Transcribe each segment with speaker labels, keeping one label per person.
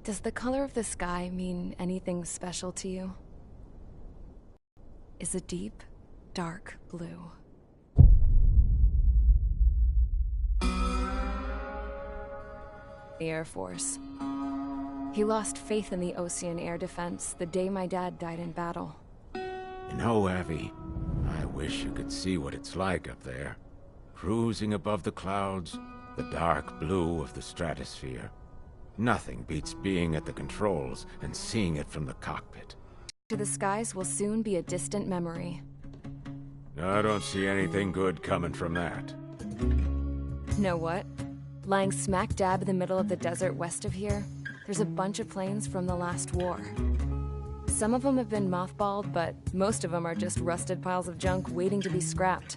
Speaker 1: Does the color of the sky mean anything special to you? Is a deep, dark blue. The Air Force. He lost faith in the Osean air defense the day my dad died in battle.
Speaker 2: You know, Abby, I wish you could see what it's like up there. Cruising above the clouds, the dark blue of the stratosphere. Nothing beats being at the controls and seeing it from the cockpit.
Speaker 1: To the skies will soon be a distant memory.
Speaker 2: I don't see anything good coming from that.
Speaker 1: Know what? Lying smack dab in the middle of the desert west of here, there's a bunch of planes from the last war. Some of them have been mothballed, but most of them are just rusted piles of junk waiting to be scrapped.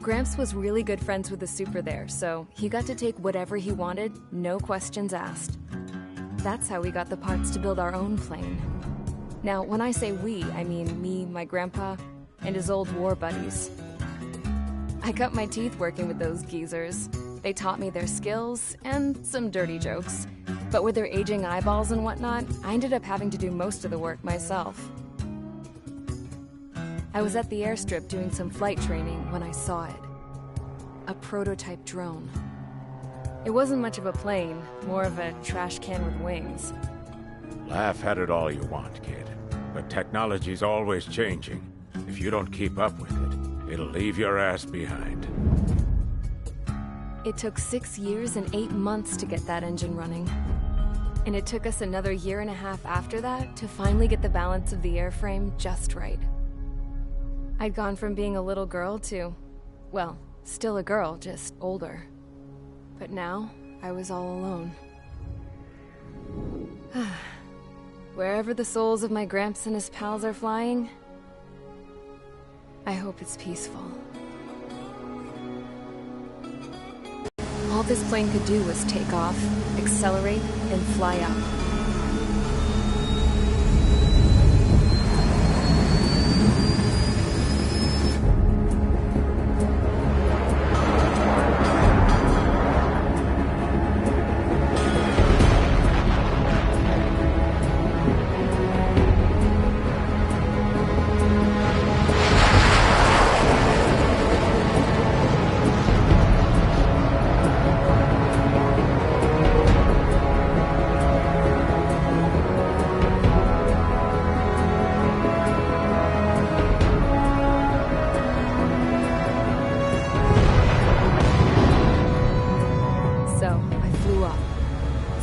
Speaker 1: Gramps was really good friends with the super there, so he got to take whatever he wanted, no questions asked. That's how we got the parts to build our own plane. Now, when I say we, I mean me, my grandpa, and his old war buddies. I cut my teeth working with those geezers. They taught me their skills, and some dirty jokes. But with their aging eyeballs and whatnot, I ended up having to do most of the work myself. I was at the airstrip doing some flight training when I saw it. A prototype drone. It wasn't much of a plane, more of a trash can with wings.
Speaker 2: Laugh at it all you want, kid. But technology's always changing. If you don't keep up with it, it'll leave your ass behind.
Speaker 1: It took 6 years and 8 months to get that engine running. And it took us another 1.5 years after that to finally get the balance of the airframe just right. I'd gone from being a little girl to, well, still a girl, just older. But now, I was all alone. Wherever the souls of my Gramps and his pals are flying, I hope it's peaceful. All this plane could do was take off, accelerate, and fly up.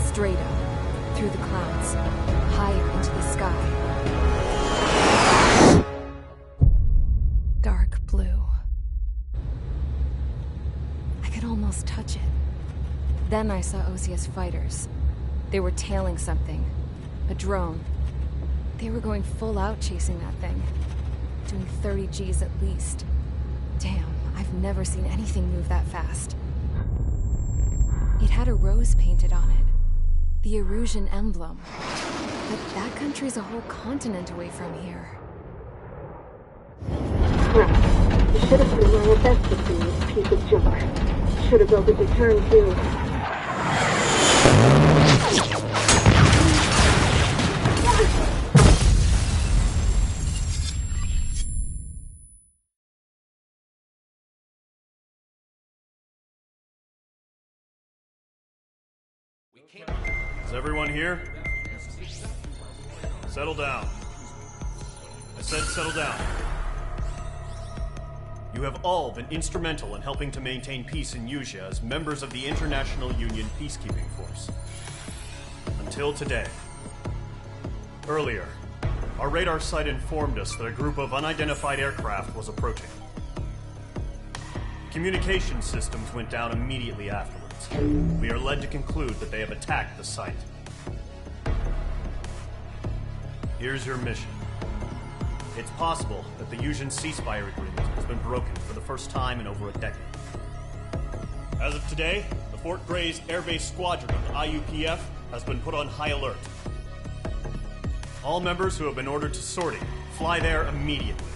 Speaker 1: Straight up, through the clouds, higher into the sky. Dark blue. I could almost touch it. Then I saw Osea's fighters. They were tailing something. A drone. They were going full out chasing that thing. Doing 30 Gs at least. Damn, I've never seen anything move that fast. It had a rose painted on it. The Erusian emblem. But that country's a whole continent away from here.
Speaker 3: Right. You should have been doing your best to see this piece of junk. Should have built a deterrent too.
Speaker 4: Is everyone here? Settle down. I said settle down. You have all been instrumental in helping to maintain peace in Usea as members of the International Union Peacekeeping Force. Until today. Earlier, our radar site informed us that a group of unidentified aircraft was approaching. Communication systems went down immediately afterwards. We are led to conclude that they have attacked the site. Here's your mission. It's possible that the Usean ceasefire agreement has been broken for the first time in over a decade. As of today, the Fort Grays Air Base Squadron of the IUPF has been put on high alert. All members who have been ordered to sortie, fly there immediately.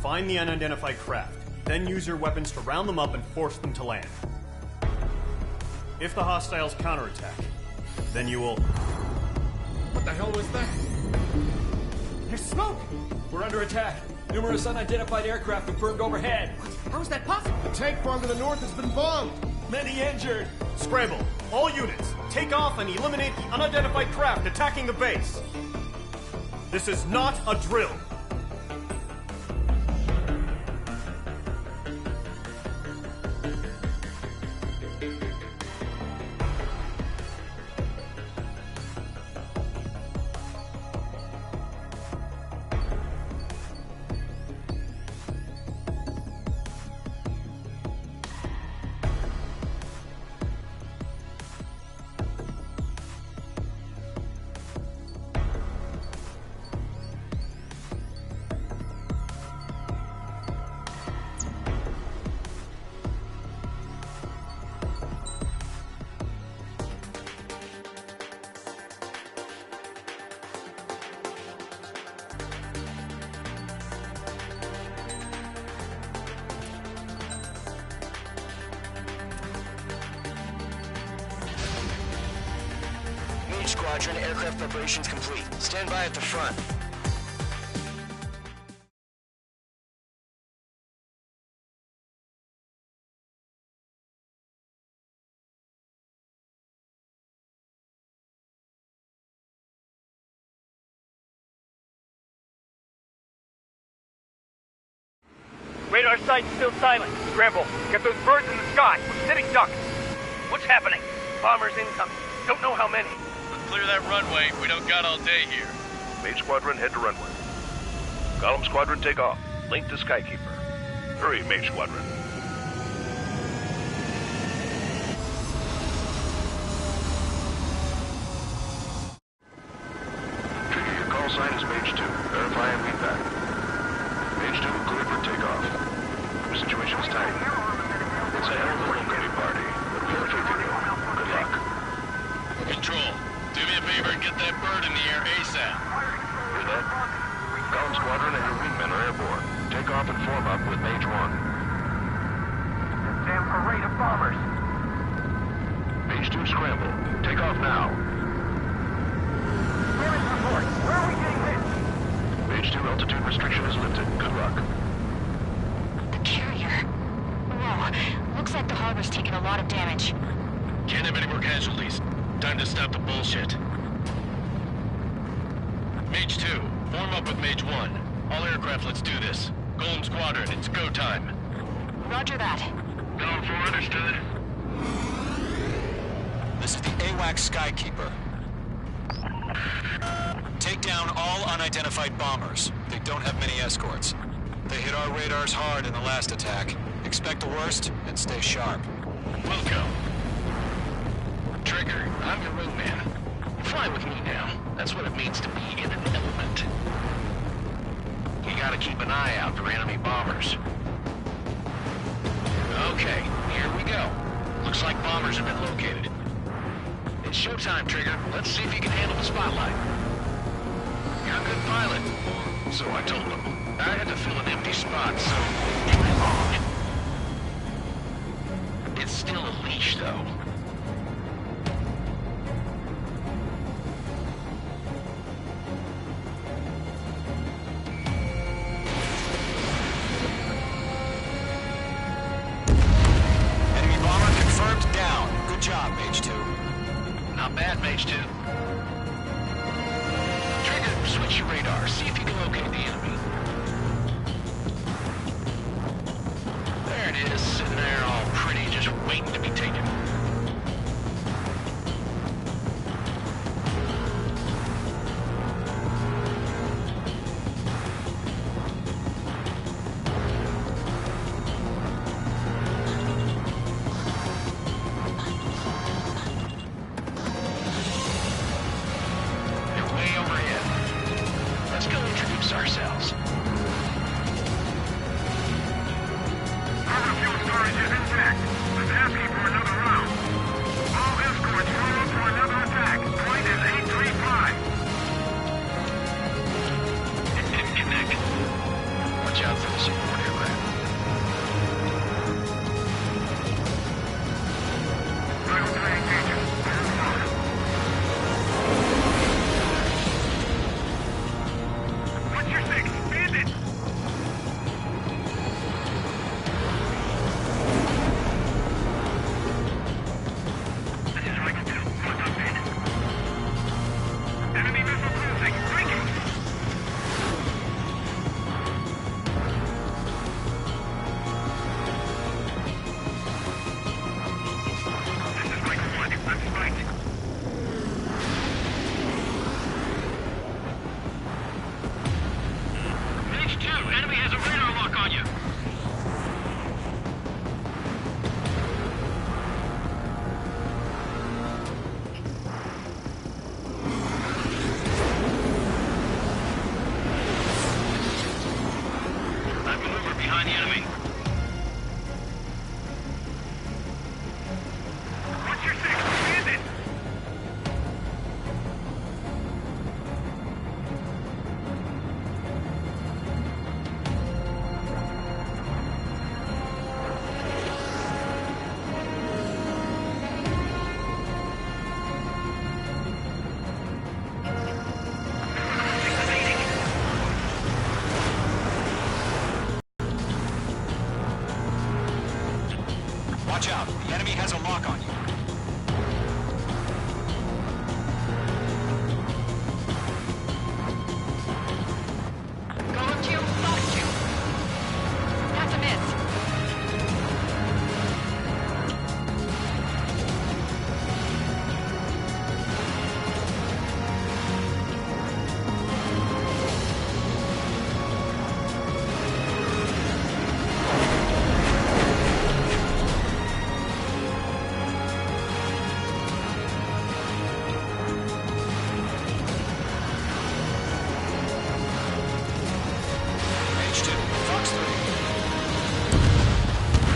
Speaker 4: Find the unidentified craft, then use your weapons to round them up and force them to land. If the hostiles counterattack, then you will
Speaker 5: the hell was that?
Speaker 6: There's smoke!
Speaker 5: We're under attack. Numerous unidentified aircraft confirmed overhead.
Speaker 6: How is that possible?
Speaker 7: The tank farm to the north has been bombed.
Speaker 5: Many injured.
Speaker 4: Scramble. All units, take off and eliminate the unidentified craft attacking the base. This is not a drill.
Speaker 8: Squadron, aircraft preparations complete. Stand by at the front.
Speaker 9: Radar site's still silent. Scramble. Get those birds in the sky. We're sitting ducks. What's happening? Bombers incoming. Don't know how many.
Speaker 10: Clear that runway. We don't got all day here.
Speaker 11: Mage Squadron, head to runway. Column Squadron, take off. Link to Skykeeper. Hurry, Mage Squadron. Trigger, your call sign is Mage 2. Verify and read back. Mage 2, clear for takeoff. The situation is tight. It's a hell of a homecoming party, but we have faith in you. Good luck.
Speaker 10: Control. Do me a favor and get that bird in the air ASAP.
Speaker 11: Hear that? Column Squadron and your wingmen are airborne. Take off and form up with Mage 1.
Speaker 9: Damn parade of bombers.
Speaker 11: Mage 2, scramble. Take off now.
Speaker 9: Clearance report. Where are we getting hit?
Speaker 11: Mage 2, altitude restriction is lifted. Good luck.
Speaker 12: The carrier. Whoa. Looks like the harbor's taken a lot of damage.
Speaker 10: Can't have any more casualties. Time to stop the bullshit. Mage 2, form up with Mage 1. All aircraft, let's do this. Golem Squadron, it's go time.
Speaker 12: Roger that.
Speaker 10: Going for understood.
Speaker 8: This is the AWACS Skykeeper. Take down all unidentified bombers. They don't have many escorts. They hit our radars hard in the last attack. Expect the worst and stay sharp.
Speaker 10: Welcome. Trigger, I'm your wingman. Fly with me now. That's what it means to be in an element. You gotta keep an eye out for enemy bombers. Okay, here we go. Looks like bombers have been located. It's showtime, Trigger. Let's see if you can handle the spotlight. You're a good pilot. So I told them. I had to fill an empty spot, so leave me alone. It's still a leash, though.
Speaker 8: Enemy bomber confirmed down. Good job, Mage 2.
Speaker 10: Not bad, Mage 2. Trigger, switch your radar. See if you can locate the enemy. There it is, sitting there all pretty, just waiting to be taken. They're way overhead. Let's go introduce ourselves. H2, enemy has a radar lock on you. I've maneuvered behind the enemy.
Speaker 9: What's your six? Who is it?
Speaker 8: Watch out. The enemy has a lock on you.
Speaker 12: Golem 2, Fox 2. That's a miss.
Speaker 8: H2, Fox 3.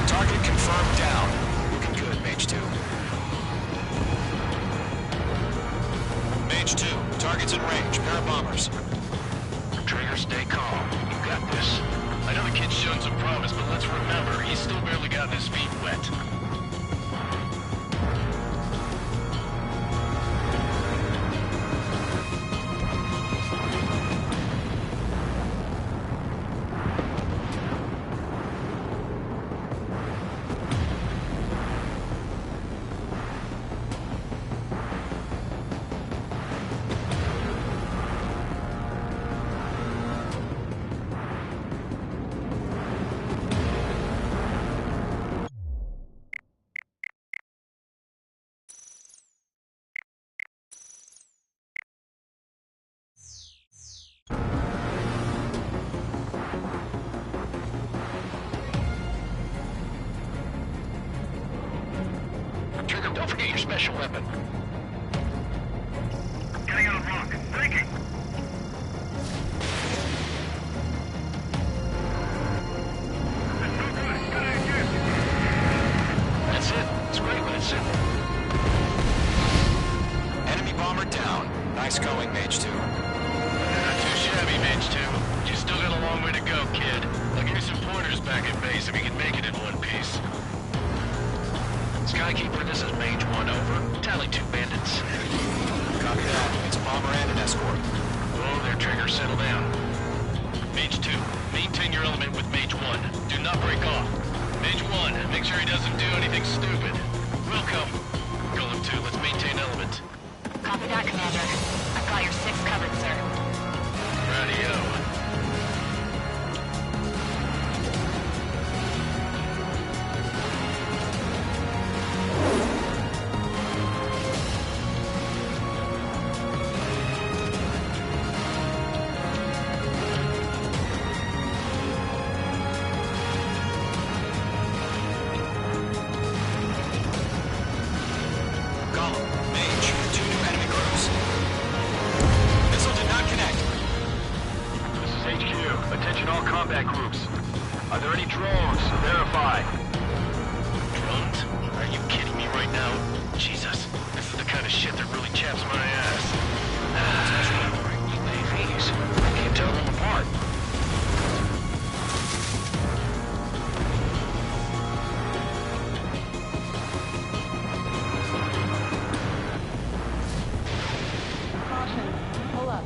Speaker 8: Target confirmed down. Looking good, Mage 2. Mage 2, target's in range. Pair of bombers.
Speaker 10: Trigger, stay calm. You got this. I know the kid's shown some promise, but let's remember, he's still barely gotten his feet wet. Trigger, don't forget your special weapon.
Speaker 9: Getting out of rock. Breaking. That's no good. Good idea.
Speaker 10: That's it. It's great when it's simple.
Speaker 8: Enemy bomber down. Nice going, Mage 2.
Speaker 10: Not too shabby, Mage 2. But you still got a long way to go, kid. I'll give you some pointers back at base if you can make it in one piece. Skykeeper, this is Mage 1, over. Tally 2 bandits.
Speaker 8: Copy that. It's a bomber and an escort.
Speaker 10: Oh, there, Trigger, settle down. Mage 2, maintain your element with Mage 1. Do not break off. Mage 1, make sure he doesn't do anything stupid. Welcome. Golem 2, let's maintain element.
Speaker 12: Copy that, Commander. I've got your 6 covered, sir.
Speaker 10: Radio.
Speaker 8: Golem, Mage, 2 new enemy groups. Missile did not connect.
Speaker 10: This is HQ. Attention all combat groups. Are there any drones? Verify. Drones? Are you kidding me right now? Jesus, this is the kind of shit that really chaps my ass. UAVs. I can't tell them apart.
Speaker 1: Pull up.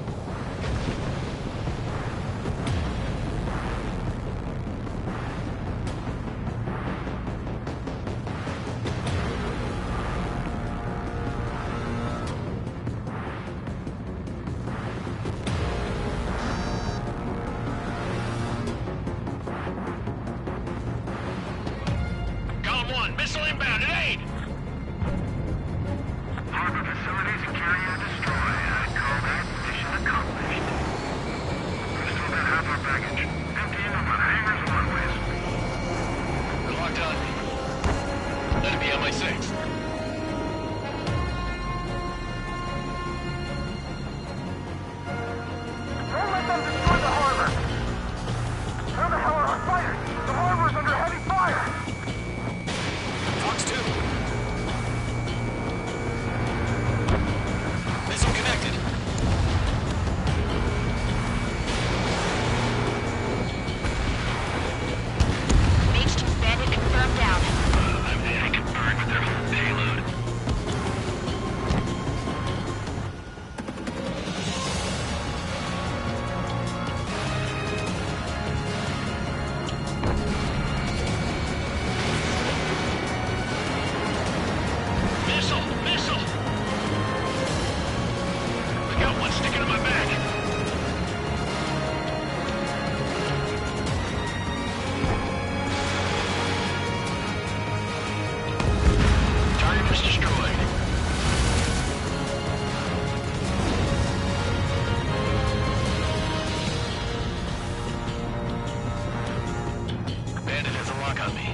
Speaker 10: on me.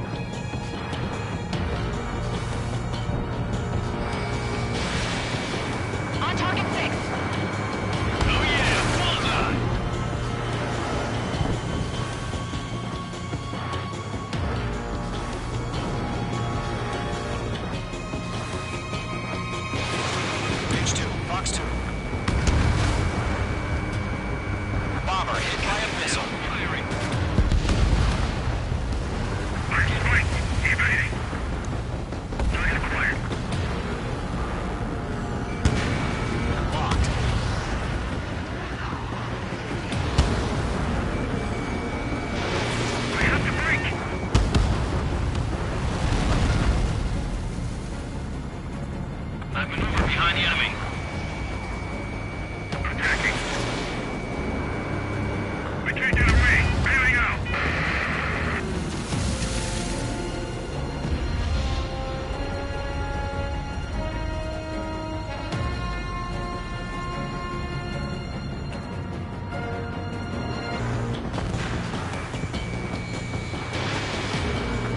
Speaker 12: On target 6.
Speaker 10: Oh yeah, bullseye!
Speaker 8: Page 2, Fox 2. Bomber hit by a missile.
Speaker 10: Firing.
Speaker 11: Strike, evading. Target acquired.
Speaker 8: Locked.
Speaker 11: We have to break.
Speaker 10: I've maneuvered behind the enemy.
Speaker 11: Attacking. We can't get away. Bailing out.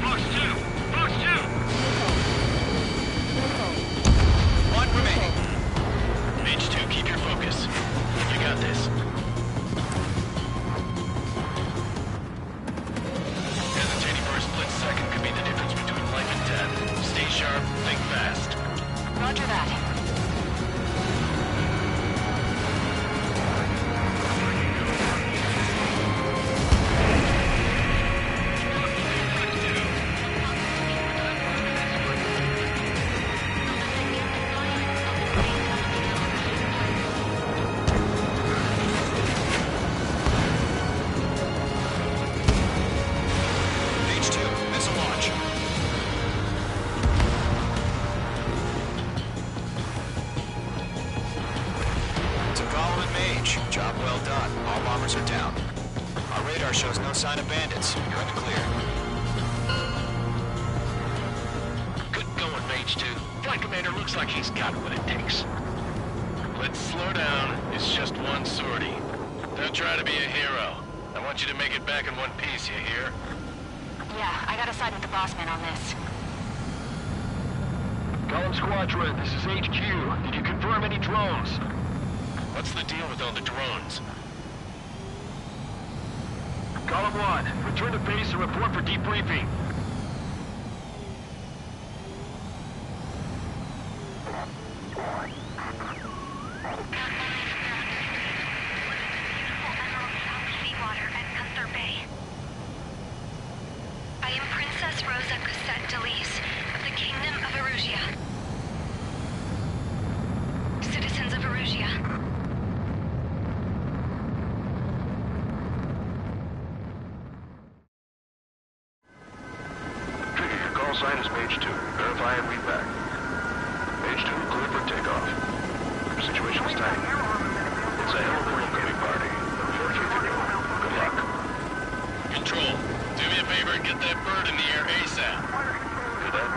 Speaker 10: Fox 2! Fox 2!
Speaker 8: One remaining.
Speaker 10: Mage 2, keep your focus. You got this. Hesitating for a split second could be the difference between life and death. Stay sharp, think fast.
Speaker 12: Roger that.
Speaker 8: Page 2, missile launch. To Golem and Mage, job well done. All bombers are down. Our radar shows no sign of bandits. You're in the clear.
Speaker 10: Good going, Mage 2. Flight Commander looks like he's got what it takes. Let's slow down. It's just one sortie. Don't try to be a hero. I want you to make it back in one piece, you hear?
Speaker 12: Yeah, I gotta side with the boss man on this.
Speaker 11: Golem Squadron, this is HQ. Did you confirm any drones?
Speaker 10: What's the deal with all the drones?
Speaker 11: Golem 1, return to base and report for debriefing.
Speaker 12: Seawater at Gunther Bay. I am Princess Rosa Cosette Delise of the Kingdom of Erusia. Citizens of Erusia.
Speaker 11: Trigger, your call sign is Mage 2. Verify and read back. Mage 2, clear for takeoff. Your situation is tight. It's a hell of a homecoming party. Very few can go. Good luck.
Speaker 10: Control, do me a favor and get that bird in the air ASAP.
Speaker 11: Hear that?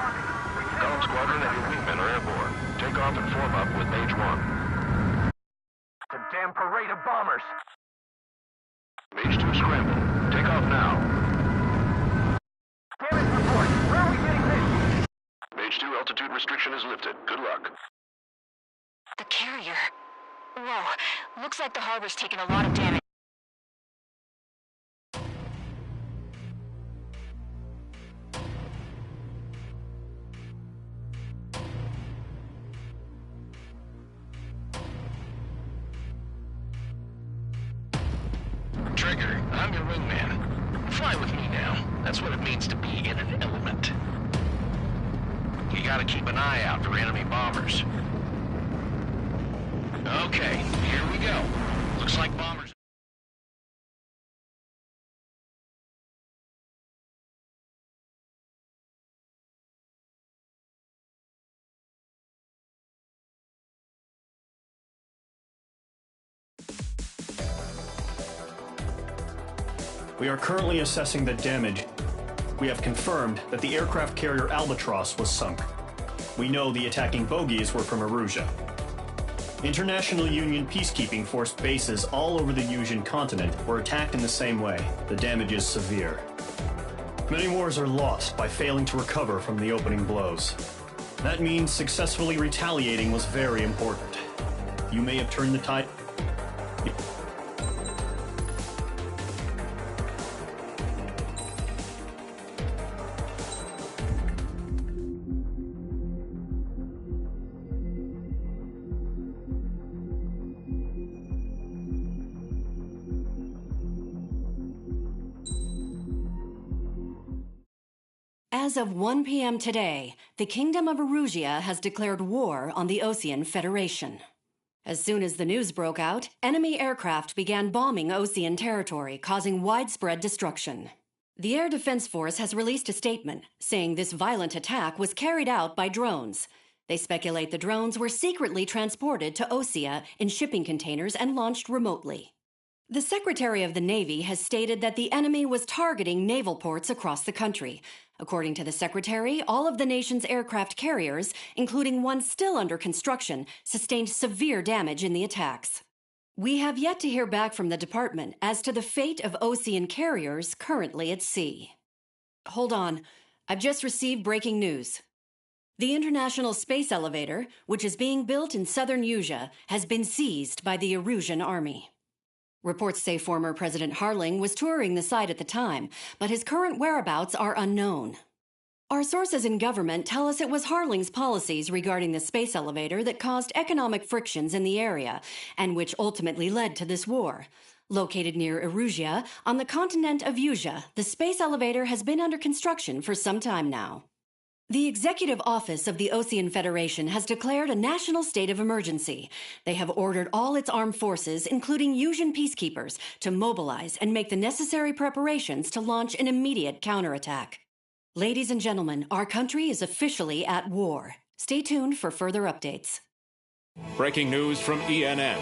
Speaker 11: Golem Squadron and your wingmen are airborne. Take off and form up with Mage 1. It's a damn parade of bombers. Mage 2, scramble. Take off now. Damage report. Where are we getting hit? Mage 2, altitude restriction is lifted. Good luck.
Speaker 12: The carrier. Whoa, looks like the harbor's taken a lot of damage.
Speaker 10: Trigger, I'm your wingman. Fly with me now. That's what it means to be in an element. You gotta keep an eye out for enemy bombers. Okay, here we go. Looks like bombers.
Speaker 4: We are currently assessing the damage. We have confirmed that the aircraft carrier Albatross was sunk. We know the attacking bogies were from Erusia. International Union peacekeeping force bases all over the Yusian continent were attacked in the same way. The damage is severe. Many wars are lost by failing to recover from the opening blows. That means successfully retaliating was very important. You may have turned the tide.
Speaker 13: As of 1 p.m. today, the Kingdom of Erusia has declared war on the Osean Federation. As soon as the news broke out, enemy aircraft began bombing Osean territory, causing widespread destruction. The Air Defense Force has released a statement saying this violent attack was carried out by drones. They speculate the drones were secretly transported to Osea in shipping containers and launched remotely. The Secretary of the Navy has stated that the enemy was targeting naval ports across the country. According to the Secretary, all of the nation's aircraft carriers, including one still under construction, sustained severe damage in the attacks. We have yet to hear back from the department as to the fate of Osean carriers currently at sea. Hold on, I've just received breaking news. The International Space Elevator, which is being built in southern Usea, has been seized by the Erusian army. Reports say former President Harling was touring the site at the time, but his current whereabouts are unknown. Our sources in government tell us it was Harling's policies regarding the space elevator that caused economic frictions in the area, and which ultimately led to this war. Located near Erusia, on the continent of Usea, the space elevator has been under construction for some time now. The Executive Office of the Osean Federation has declared a national state of emergency. They have ordered all its armed forces, including Usian peacekeepers, to mobilize and make the necessary preparations to launch an immediate counterattack. Ladies and gentlemen, our country is officially at war. Stay tuned for further updates.
Speaker 14: Breaking news from ENN.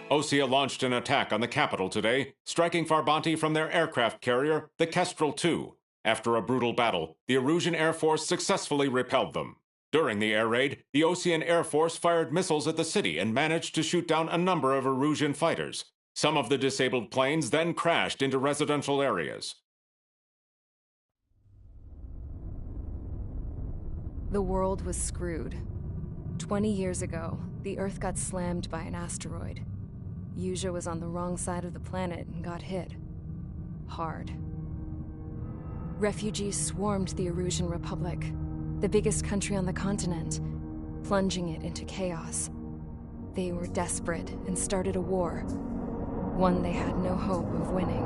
Speaker 14: Osea launched an attack on the capital today, striking Farbanti from their aircraft carrier, the Kestrel II. After a brutal battle, the Erusian Air Force successfully repelled them. During the air raid, the Osean Air Force fired missiles at the city and managed to shoot down a number of Erusian fighters. Some of the disabled planes then crashed into residential areas.
Speaker 1: The world was screwed. 20 years ago, the Earth got slammed by an asteroid. Usea was on the wrong side of the planet and got hit. Hard. Refugees swarmed the Erusian Republic, the biggest country on the continent, plunging it into chaos. They were desperate and started a war, one they had no hope of winning.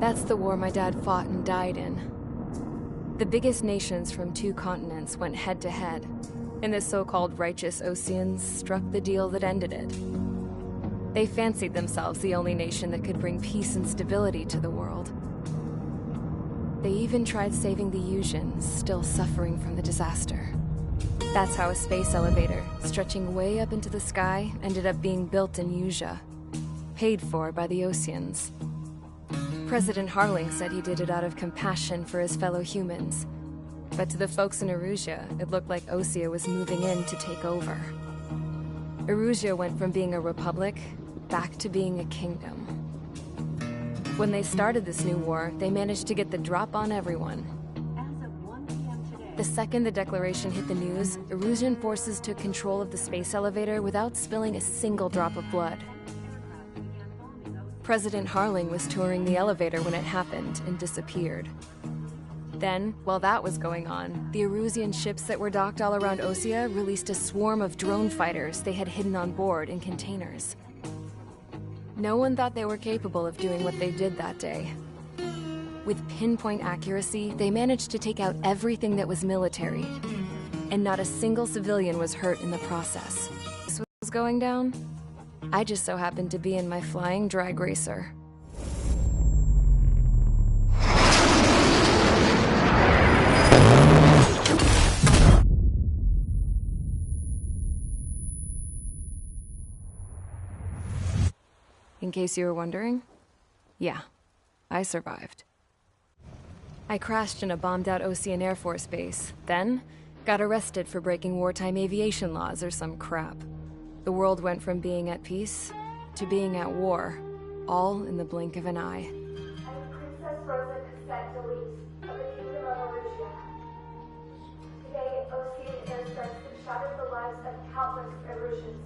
Speaker 1: That's the war my dad fought and died in. The biggest nations from 2 continents went head-to-head, and the so-called righteous Oseans struck the deal that ended it. They fancied themselves the only nation that could bring peace and stability to the world. They even tried saving the Usians, still suffering from the disaster. That's how a space elevator, stretching way up into the sky, ended up being built in Usea, paid for by the Oseans. President Harling said he did it out of compassion for his fellow humans. But to the folks in Erusia, it looked like Osea was moving in to take over. Erusia went from being a republic back to being a kingdom. When they started this new war, they managed to get the drop on everyone. The second the declaration hit the news, Erusian forces took control of the space elevator without spilling a single drop of blood. President Harling was touring the elevator when it happened and disappeared. Then, while that was going on, the Erusian ships that were docked all around Osea released a swarm of drone fighters they had hidden on board in containers. No one thought they were capable of doing what they did that day. With pinpoint accuracy, they managed to take out everything that was military, and not a single civilian was hurt in the process. This was going down? I just so happened to be in my flying drag racer. In case you were wondering, yeah, I survived. I crashed in a bombed-out Osean Air Force base, then got arrested for breaking wartime aviation laws or some crap. The world went from being at peace to being at war, all in the blink of an eye.
Speaker 15: frozen cassette delete of the Kingdom of Erusia. Today, Osean airstrikes have shattered the lives of countless Erusians.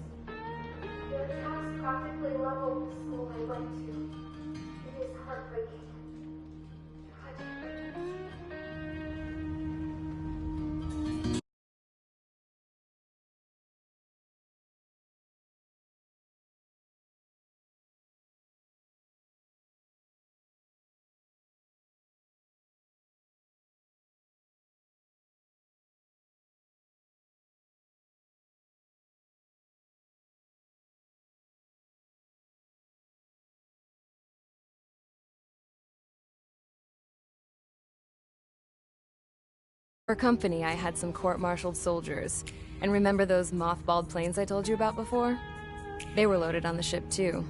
Speaker 15: Their attacks practically leveled the school I went to. It is heartbreaking.
Speaker 1: For company, I had some court-martialed soldiers. And remember those mothballed planes I told you about before? They were loaded on the ship, too.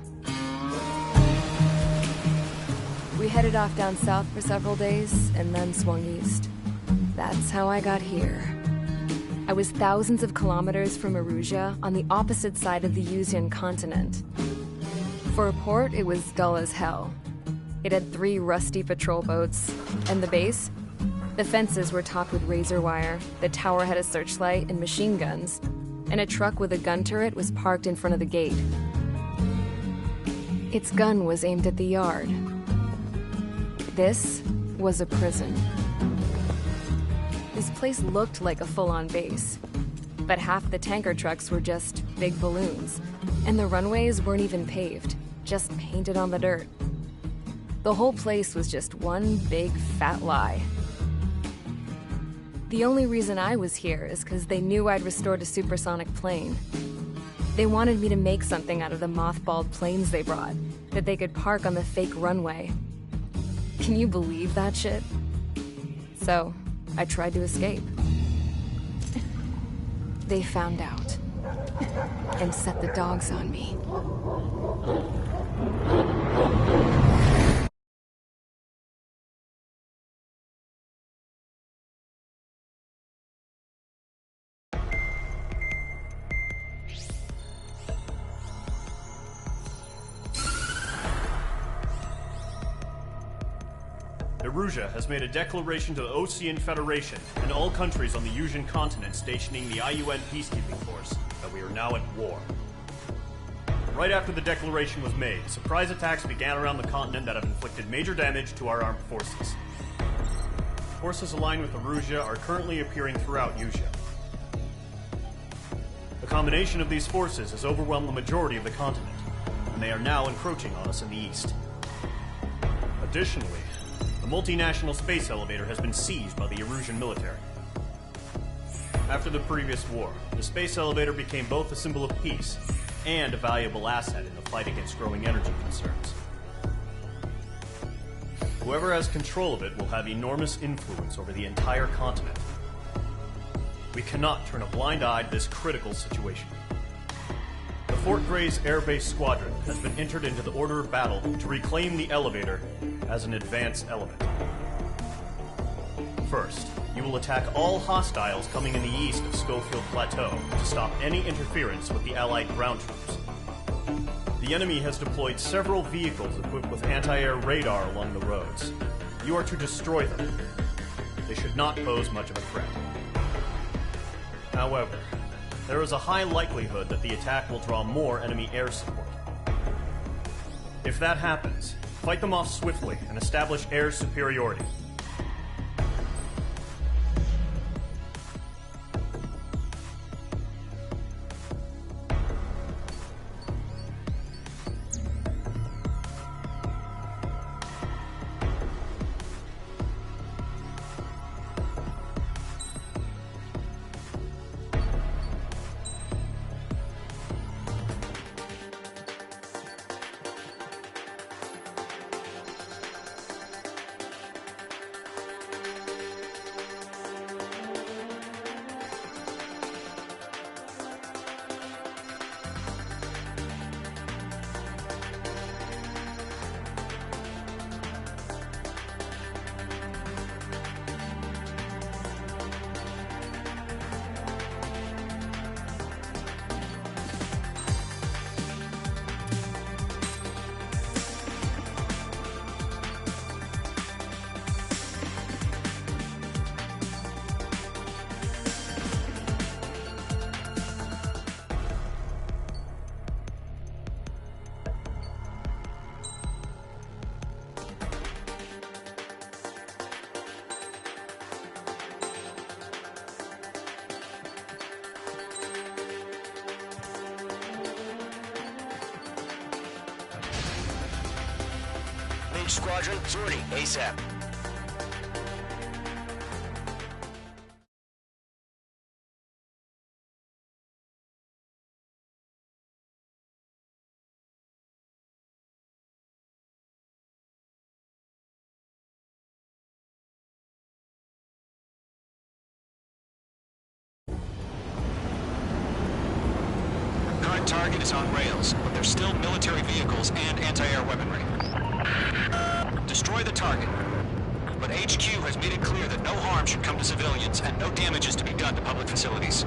Speaker 1: We headed off down south for several days, and then swung east. That's how I got here. I was thousands of kilometers from Erusia, on the opposite side of the Yuzian continent. For a port, it was dull as hell. It had 3 rusty patrol boats, and the base? The fences were topped with razor wire, the tower had a searchlight and machine guns, and a truck with a gun turret was parked in front of the gate. Its gun was aimed at the yard. This was a prison. This place looked like a full-on base, but half the tanker trucks were just big balloons, and the runways weren't even paved, just painted on the dirt. The whole place was just one big fat lie. The only reason I was here is because they knew I'd restored a supersonic plane. They wanted me to make something out of the mothballed planes they brought, that they could park on the fake runway. Can you believe that shit? So, I tried to escape. They found out, and set the dogs on me.
Speaker 4: Erusia has made a declaration to the Osean Federation and all countries on the Yuzian continent stationing the IUN peacekeeping force that we are now at war. Right after the declaration was made, surprise attacks began around the continent that have inflicted major damage to our armed forces. Forces aligned with Erusia are currently appearing throughout Yusia. The combination of these forces has overwhelmed the majority of the continent, and they are now encroaching on us in the east. Additionally, the multinational space elevator has been seized by the Erusian military. After the previous war, the space elevator became both a symbol of peace and a valuable asset in the fight against growing energy concerns. Whoever has control of it will have enormous influence over the entire continent. We cannot turn a blind eye to this critical situation. The Fort Grays Air Base Squadron has been entered into the order of battle to reclaim the elevator as an advanced element. First, you will attack all hostiles coming in the east of Schofield Plateau to stop any interference with the Allied ground troops. The enemy has deployed several vehicles equipped with anti-air radar along the roads. You are to destroy them. They should not pose much of a threat. However, there is a high likelihood that the attack will draw more enemy air support. If that happens, fight them off swiftly and establish air superiority.
Speaker 16: Engage squadron, sortie, ASAP.
Speaker 8: Current target is on rails, but there's still military vehicles and anti-air weaponry. Destroy the target. But HQ has made it clear that no harm should come to civilians and no damage is to be done to public facilities.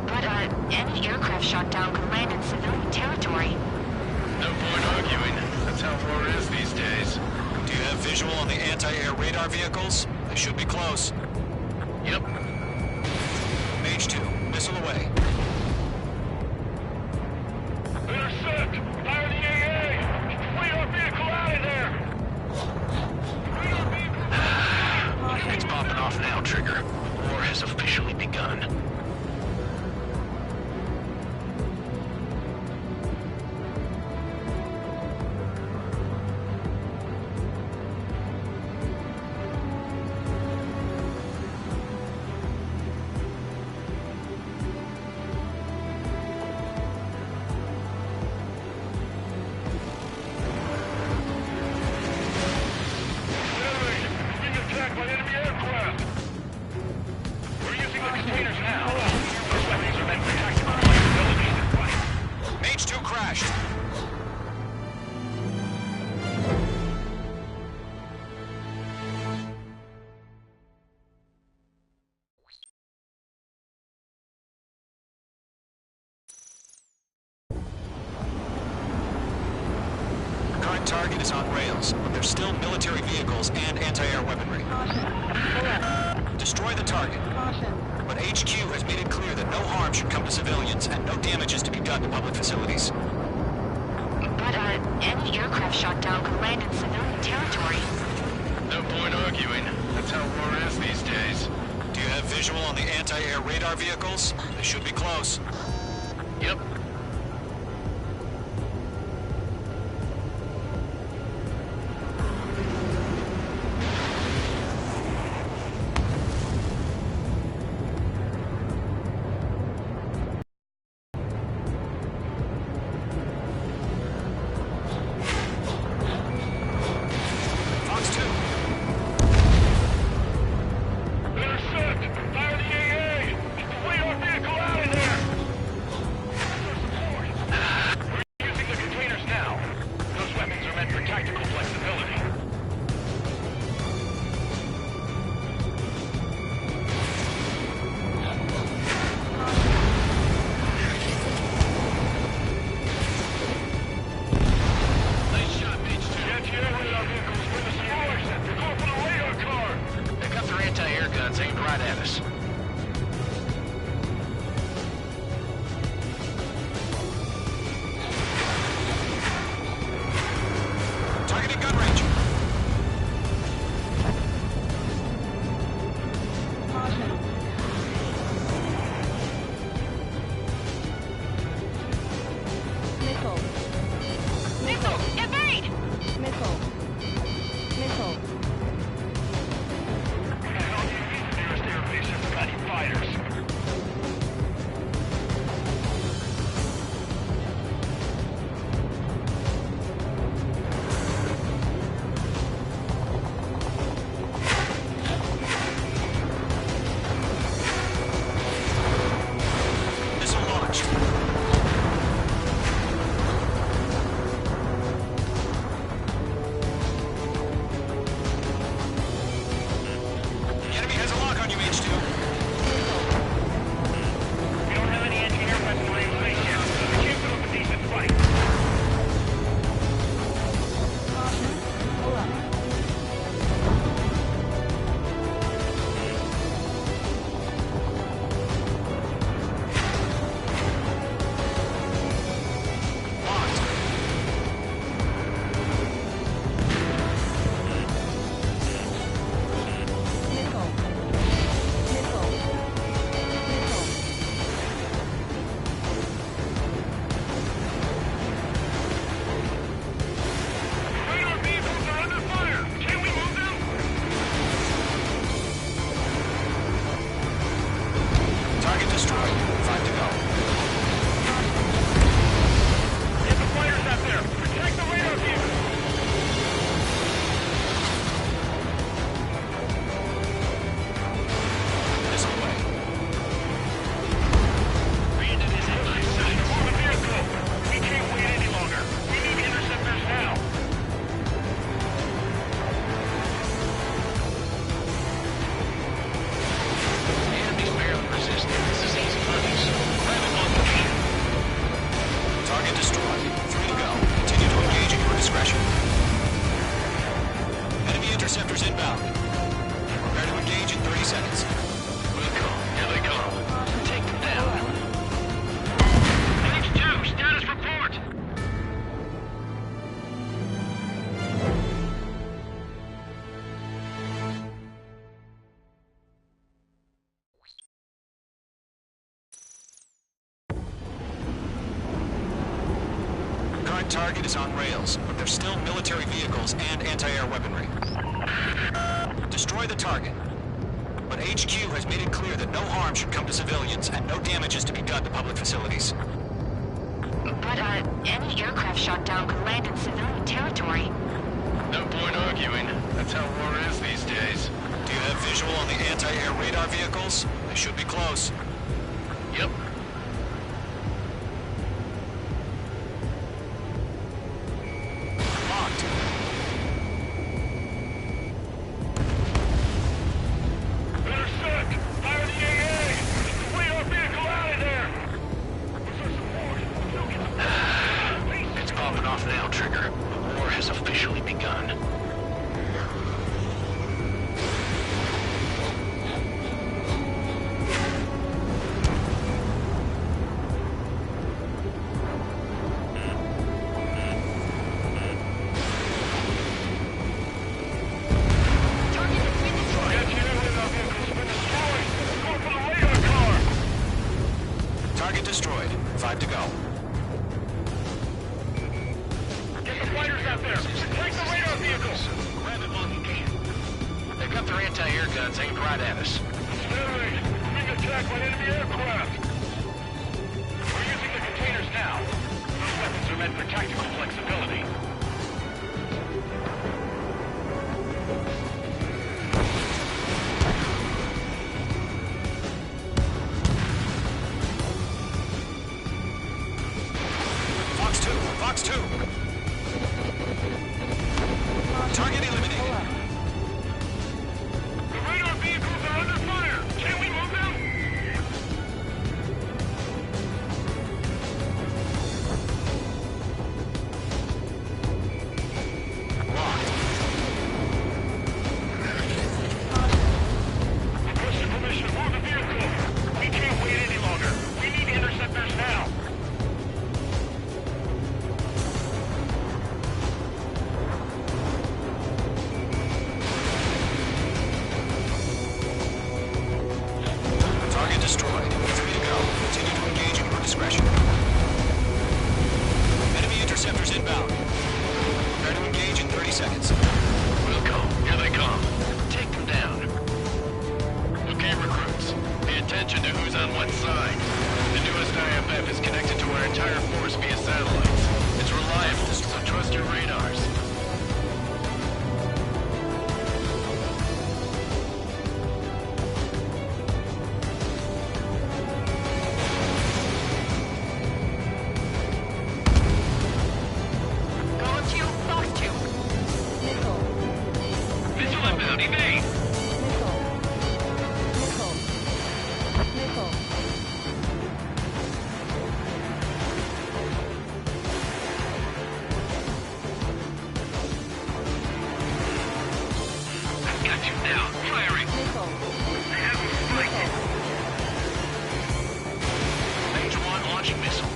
Speaker 12: But, any aircraft shot down could land in civilian territory.
Speaker 11: No point arguing. That's how war is these days.
Speaker 8: Do you have visual on the anti-air radar vehicles? They should be close.
Speaker 11: Yep.
Speaker 8: Mage 2, missile away.
Speaker 11: Intercept! Fire the AA! Flee our vehicle out of there!
Speaker 10: It's popping off now, Trigger. War has officially begun.
Speaker 8: Mage 2 crashed. Current target is on rails, but there's still military vehicles and anti-air weaponry. Destroy the target. But HQ has made it clear that no harm should come to civilians and no damage is to be done to public facilities.
Speaker 12: But, any aircraft shot down could land in civilian territory.
Speaker 11: No point arguing. That's how war is these days.
Speaker 8: Do you have visual on the anti-air radar vehicles? They should be close.
Speaker 11: Yep.
Speaker 8: Fox 2.
Speaker 11: Intercept! Fire the AA! Flee our vehicle out of there! We're using the containers now. Those weapons are meant for tactical flexibility. Nice shot, Mage 2. Anti-air radar vehicles for the destroyed. They're going for the radar car.
Speaker 10: They got their anti-air guns aimed right at us.
Speaker 8: Targeting gun range.
Speaker 3: Missile.
Speaker 12: Missile! Evade!
Speaker 3: Missile. Missile.
Speaker 11: Nearest airbase
Speaker 8: target is on rails, but there's still military vehicles and anti-air weaponry. Destroy the target. But HQ has made it clear that no harm should come to civilians and no damage is to be done to public facilities.
Speaker 12: But, any aircraft shot down could land in civilian territory.
Speaker 10: No point arguing. That's how war is these days.
Speaker 8: Do you have visual on the anti-air radar vehicles? They should be close.
Speaker 10: Yep.
Speaker 8: Locked.
Speaker 10: Better set! Fire the AA! Get the radar vehicle out of there! It's popping off now, Trigger. The war has officially begun.
Speaker 8: Target destroyed. 5 to go.
Speaker 10: Get the fighters out there! Take the radar vehicles! Grab it while you can. They've got their anti-air guns aimed right at us. Steady! Being attacked by enemy aircraft! We're using the containers now. Those weapons are meant for tactical flexibility.
Speaker 8: Fox 2! Target eliminated.
Speaker 10: The radar vehicles are under fire! Can we move them?
Speaker 8: Locked.
Speaker 10: Requesting permission to move the vehicle. We can't wait any longer. We need interceptors now.
Speaker 8: Target destroyed. 3 to go. Continue to engage at your discretion. Enemy interceptors inbound. Prepare to engage in 30 seconds.
Speaker 10: We'll come. Here they come. Take them down. Okay, recruits. Pay attention to who's on what side. The newest IFF is connected to our entire force via satellites. It's reliable, so trust your radars.
Speaker 12: Going to Fox 2.
Speaker 10: Missile inbound, evade! I've got you now. Firing. I have a spike. Range 1 launching missile.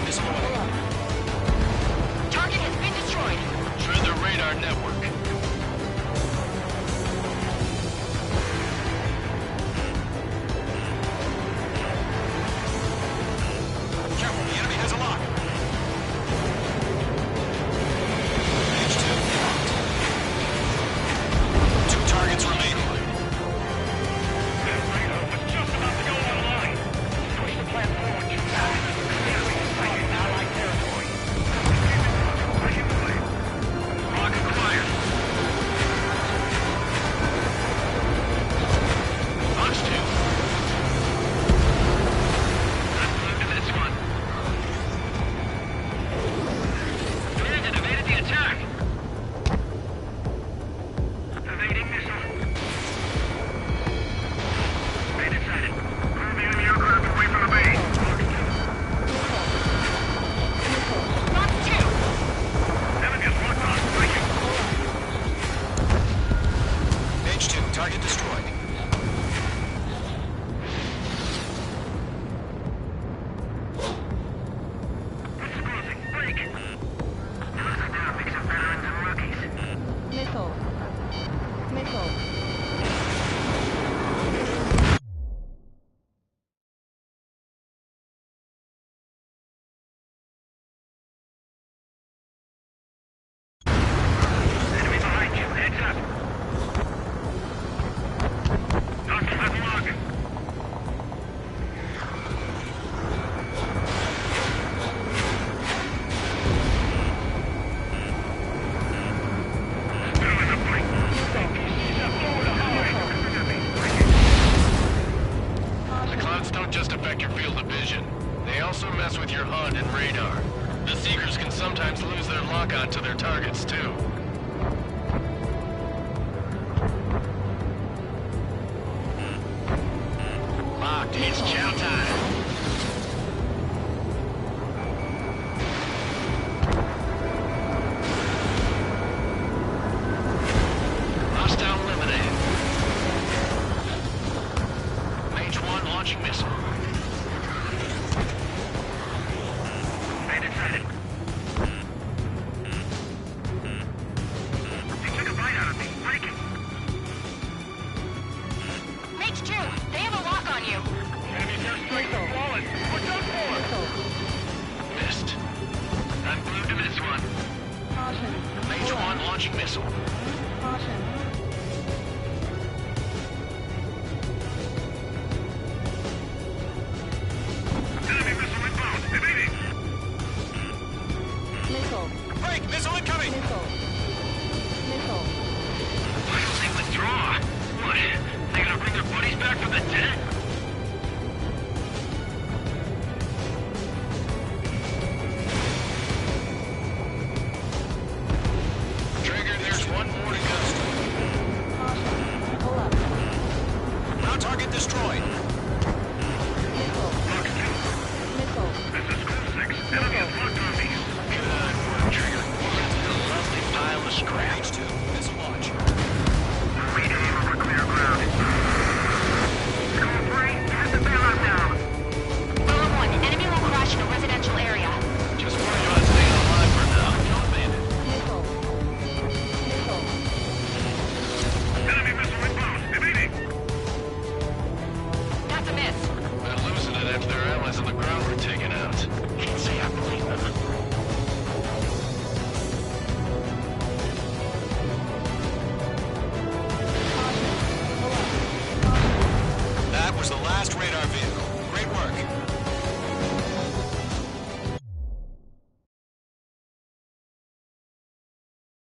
Speaker 8: Missile away.
Speaker 12: Target has been destroyed.
Speaker 10: Through the radar network.
Speaker 8: Careful, the enemy has a lock.
Speaker 10: affect your field of vision. They also mess with your HUD and radar. The Seekers can sometimes lose their lock-on to their targets, too. Locked, it's chow time.
Speaker 8: Was the last radar vehicle. Great work.